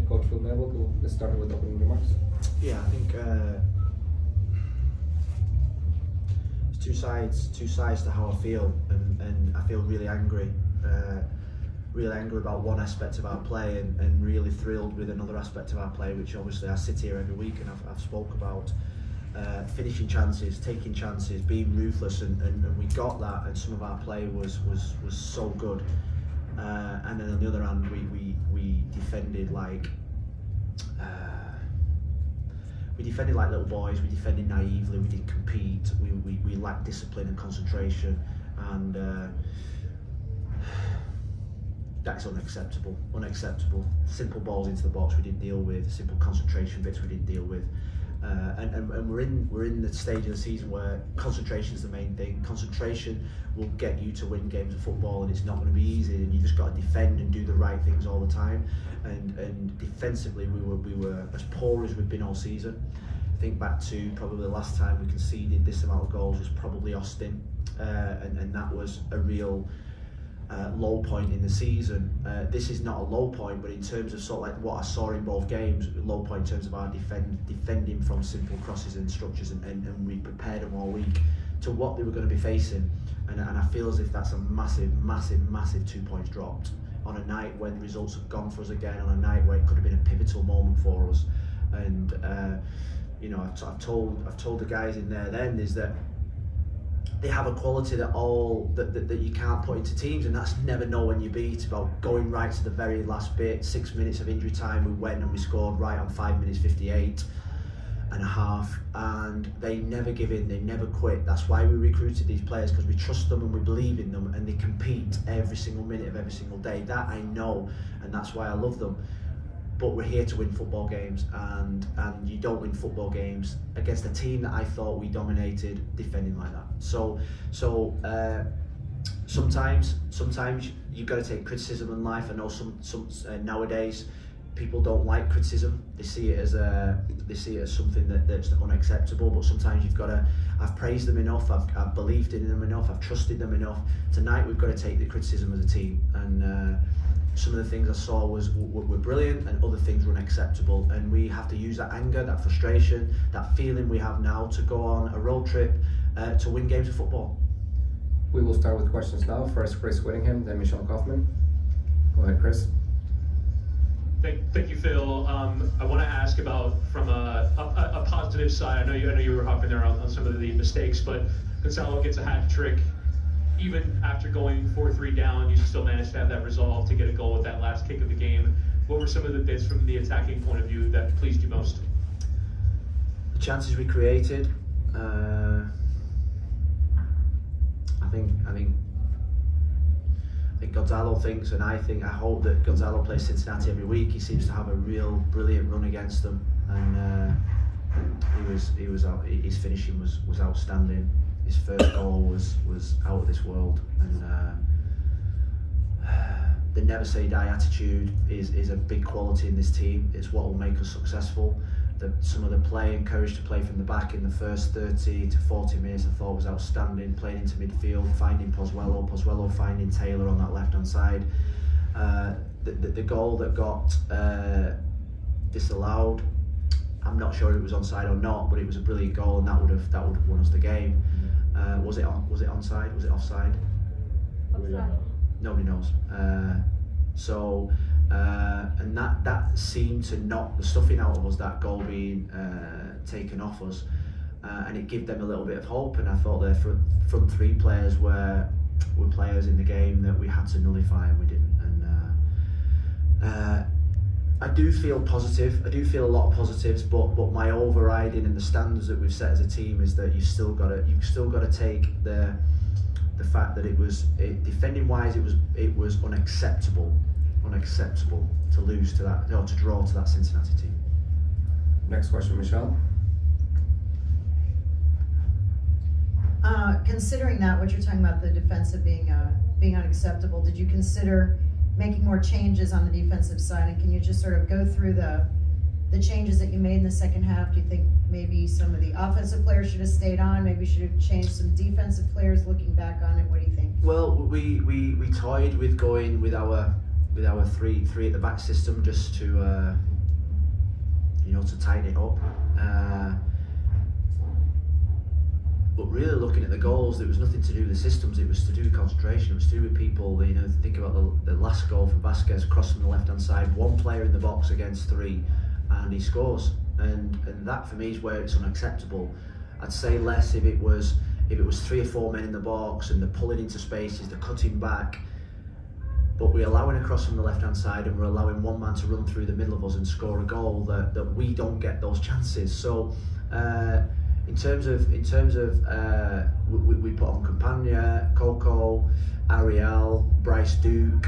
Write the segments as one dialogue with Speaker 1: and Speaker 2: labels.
Speaker 1: Coach Neville, let's start with opening remarks.
Speaker 2: Yeah, I think there's two sides to how I feel, and I feel really angry about one aspect of our play, and really thrilled with another aspect of our play, which obviously I sit here every week and I've spoke about. Finishing chances, taking chances, being ruthless, and we got that, and some of our play was so good. And then on the other hand, we defended like little boys. We defended naively. We didn't compete. We lacked discipline and concentration, and that's unacceptable. Unacceptable. Simple balls into the box we didn't deal with. Simple concentration bits we didn't deal with. And we're in the stage of the season where concentration is the main thing. Concentration will get you to win games of football, and it's not going to be easy. And you just got to defend and do the right things all the time. And defensively, we were as poor as we've been all season. Think back to probably the last time we conceded this amount of goals was probably Austin, and that was a real low point in the season. This is not a low point, but in terms of sort of like what I saw in both games, low point in terms of our defending from simple crosses and structures, and we prepared them all week to what they were going to be facing, and I feel as if that's a massive 2 points dropped on a night when results have gone for us again, on a night where it could have been a pivotal moment for us. And you know, I've told the guys in there then is that they have a quality that you can't put into teams, and that's never know when you beat. It's about going right to the very last bit. 6 minutes of injury time, we went and we scored right on 5 minutes 58 and a half, and they never give in, they never quit. That's why we recruited these players, because we trust them and we believe in them, and they compete every single minute of every single day. That I know, and that's why I love them. But we're here to win football games, and you don't win football games against a team that I thought we dominated defending like that. So sometimes you've got to take criticism in life. I know some nowadays people don't like criticism. They see it as something that's unacceptable. But sometimes you've got to. I've praised them enough. I've believed in them enough. I've trusted them enough. Tonight we've got to take the criticism as a team, and some of the things I saw were brilliant, and other things were unacceptable. And we have to use that anger, that frustration, that feeling we have now to go on a road trip to win games of football.
Speaker 1: We will start with questions now. First, Chris Whittingham, then Michelle Kaufman. Go ahead, Chris.
Speaker 3: Thank you, Phil. I want to ask about from a positive side. I know you were hopping there on some of the mistakes, but Gonzalo gets a hat trick. Even after going 4-3 down, you still managed to have that resolve to get a goal with that last kick of the game. What were some of the bits from the attacking point of view that pleased you most?
Speaker 2: The chances we created. I think Gonzalo thinks, and I hope that Gonzalo plays Cincinnati every week. He seems to have a real brilliant run against them, and his finishing was outstanding. His first goal was out of this world, and the never say die attitude is a big quality in this team. It's what will make us successful. Some of the play, encouraged to play from the back in the first 30 to 40 minutes, I thought was outstanding. Playing into midfield, finding Pozuelo finding Taylor on that left hand side. The goal that got disallowed, I'm not sure it was onside or not, but it was a brilliant goal, and that would have won us the game. Was it onside? Was it offside? Nobody knows. And that seemed to knock the stuffing out of us, that goal being taken off us, and it gave them a little bit of hope. And I thought their front three players were players in the game that we had to nullify, and we didn't. And I do feel positive. I do feel a lot of positives, but my overriding and the standards that we've set as a team is that you've still got to take the fact that defending wise it was unacceptable to lose to that, or to draw to that Cincinnati team.
Speaker 1: Next question, Michelle.
Speaker 4: Considering that, what you're talking about, the defensive being unacceptable, did you consider making more changes on the defensive side? And can you just sort of go through the changes that you made in the second half? Do you think maybe some of the offensive players should have stayed on? Maybe should have changed some defensive players? Looking back on it, what do you think?
Speaker 2: Well, we toyed with going with our three at the back system, just to to tighten it up. But really looking at the goals, there was nothing to do with the systems, it was to do with concentration, it was to do with people. Think about the last goal for Vasquez, crossing the left hand side, one player in the box against three, and he scores. And that for me is where it's unacceptable. I'd say less if it was 3 or 4 men in the box and they're pulling into spaces, they're cutting back. But we're allowing a cross from the left hand side and we're allowing one man to run through the middle of us and score a goal that we don't get those chances. So in terms of we put on Campagna, Coco, Ariel, Bryce Duke,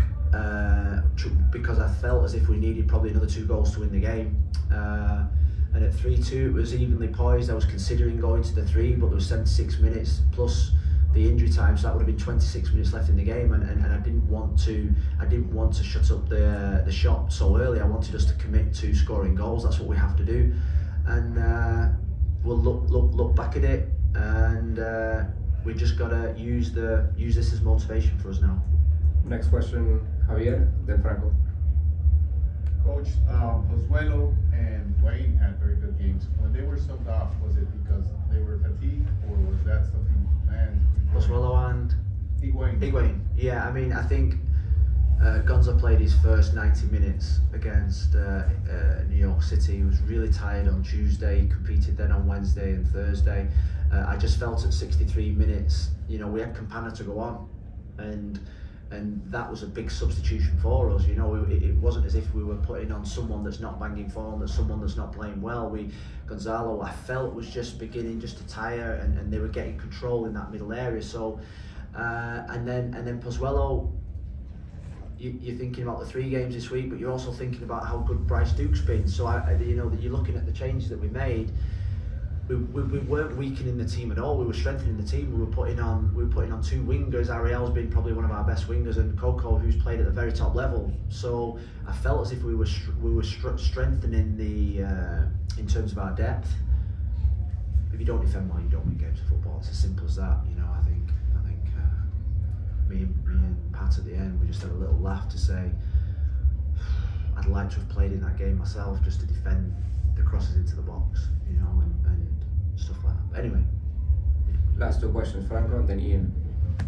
Speaker 2: because I felt as if we needed probably another 2 goals to win the game. And at 3-2 it was evenly poised. I was considering going to the 3, but there was 76 minutes plus the injury time, so that would have been 26 minutes left in the game, and I didn't want to shut up the shot so early. I wanted us to commit to scoring goals. That's what we have to do, and we'll look back at it, and we just gotta use this as motivation for us now.
Speaker 1: Next question, Javier, then Franco.
Speaker 5: Coach, Pozuelo and Wayne had very good games. When they were subbed off, was it because they were fatigued, or was that something planned?
Speaker 2: Pozuelo and
Speaker 5: Higuain.
Speaker 2: Yeah, I mean, I think Gonza played his first 90 minutes against New York City. He was really tired on Tuesday. He competed then on Wednesday and Thursday. I just felt at 63 minutes, we had Campana to go on, and that was a big substitution for us. It wasn't as if we were putting on someone that's not banging form, that's someone that's not playing well. Gonzalo, I felt, was just beginning just to tire, and they were getting control in that middle area. So, and then Pozuelo, you're thinking about the 3 games this week, but you're also thinking about how good Bryce Duke's been. So, that you're looking at the changes that we made. We weren't weakening the team at all. We were strengthening the team. We were putting on 2 wingers. Ariel's been probably one of our best wingers, and Coco, who's played at the very top level. So I felt as if we were strengthening in terms of our depth. If you don't defend well, you don't win games of football. It's as simple as that. I think me and Pat at the end, we just had a little laugh to say, I'd like to have played in that game myself, just to defend the crosses into the box, and stuff like that. But anyway.
Speaker 1: Last 2 questions, Franco, and then Ian.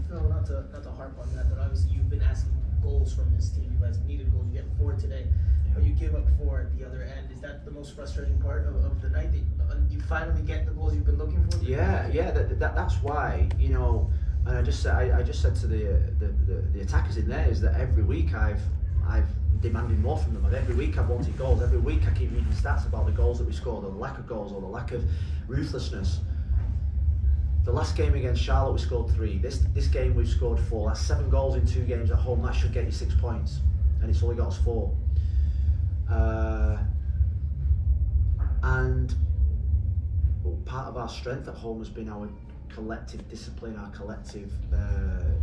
Speaker 6: No, not to harp on that, but obviously you've been asking goals from this team. You guys needed goals. You get 4 today, but you give up 4 at the other end. Is that the most frustrating part of the night? That you finally get the goals you've been looking for?
Speaker 2: Yeah. That's why, and I just said to the attackers in there is that every week I've demanding more from them. And every week I've wanted goals. Every week I keep reading stats about the goals that we scored, or the lack of goals, or the lack of ruthlessness. The last game against Charlotte we scored 3. This game we've scored 4. That's 7 goals in 2 games at home. That should get you 6 points, and it's only got us 4. And part of our strength at home has been our collective discipline, our collective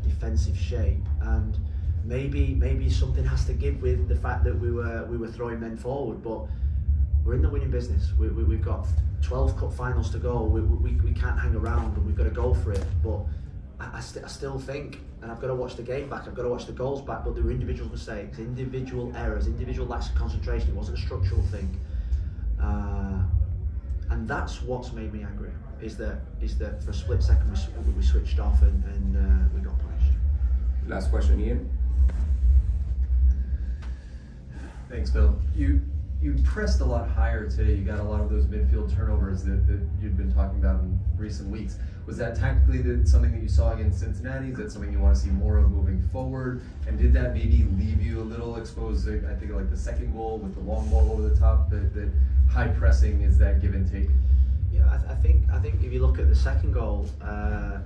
Speaker 2: defensive shape, and maybe something has to give with the fact that we were throwing men forward, but we're in the winning business. We've got 12 cup finals to go. We can't hang around, and we've got to go for it. But I still think, and I've got to watch the game back, I've got to watch the goals back, but there were individual mistakes, individual errors, individual lacks of concentration. It wasn't a structural thing, and that's what's made me angry. Is that for a split second we switched off and we got punished.
Speaker 1: Last question, Ian.
Speaker 7: Thanks, Phil. You pressed a lot higher today. You got a lot of those midfield turnovers that you'd been talking about in recent weeks. Was that tactically something that you saw against Cincinnati? Is that something you want to see more of moving forward? And did that maybe leave you a little exposed? I think like the second goal with the long ball over the top. That high pressing is that give and take.
Speaker 2: Yeah, I think if you look at the second goal, I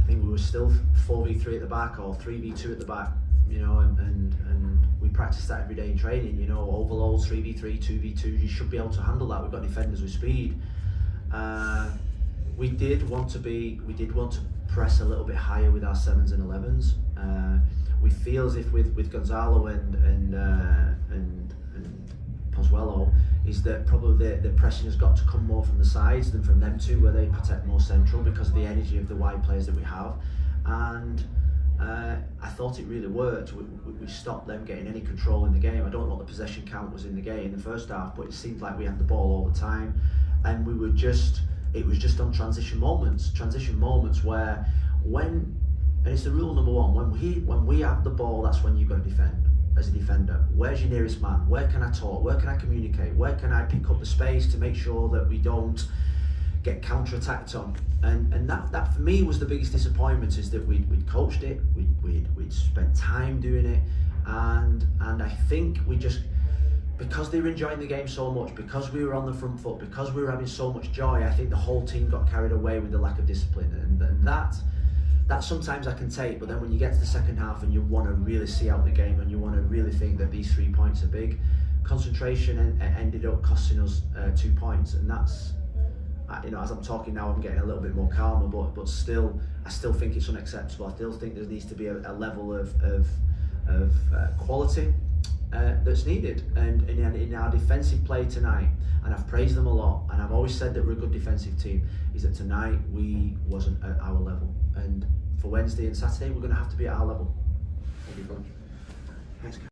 Speaker 2: think we were still 4v3 at the back or 3v2 at the back. And we practice that every day in training. Overloads, 3v3, 2v2. You should be able to handle that. We've got defenders with speed. We did want to press a little bit higher with our 7s and 11s. We feel as if with Gonzalo and Pozuelo, is that probably the pressing has got to come more from the sides than from them two, where they protect more central because of the energy of the wide players that we have. And I thought it really worked. We stopped them getting any control in the game. I don't know what the possession count was in the game in the first half, but it seemed like we had the ball all the time, and it was just on transition moments where and it's the rule number one, when we have the ball, that's when you've got to defend. As a defender, where's your nearest man? Where can I talk? Where can I communicate? Where can I pick up the space to make sure that we don't get counter-attacked on? And that for me was the biggest disappointment, is that we'd coached it, we'd spent time doing it, and I think we just, because they were enjoying the game so much, because we were on the front foot, because we were having so much joy, I think the whole team got carried away with the lack of discipline, and that sometimes I can take, but then when you get to the second half and you want to really see out the game and you want to really think that these 3 points are big, concentration ended up costing us 2 points, and that's, as I'm talking now, I'm getting a little bit more calmer, but still, I still think it's unacceptable. I still think there needs to be a level of quality that's needed, and in our defensive play tonight, and I've praised them a lot, and I've always said that we're a good defensive team, is that tonight we wasn't at our level, and for Wednesday and Saturday we're going to have to be at our level.
Speaker 1: Thank you, Coach.
Speaker 2: Thanks.